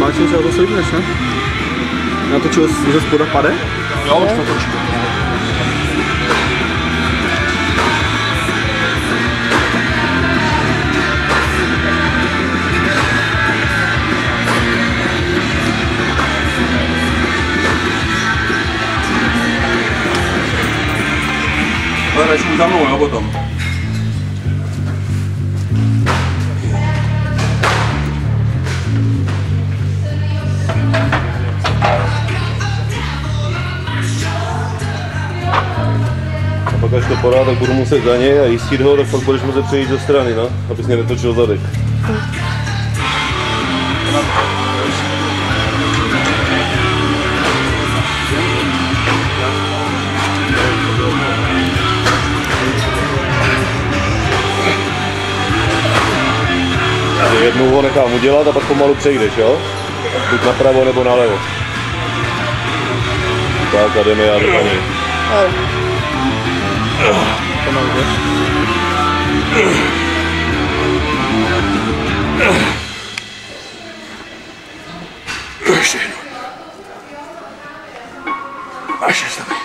natáčím se o to slibneš, ne? Natočil ze spoda pade? Jo, už to trošku. Ale jdeš už za mnou, jo, potom. A pak až to podá, tak budu muset za něj a jistit ho, tak pak budeš muset přejít do strany, no, abys mě netočil zadek. Jednou ho nechám udělat a pak pomalu přejdeš, jo? Buď napravo nebo nalevo. Tak a jdeme já do paní. Pomalu jdeš. Ještě jednou. A ještě s námi.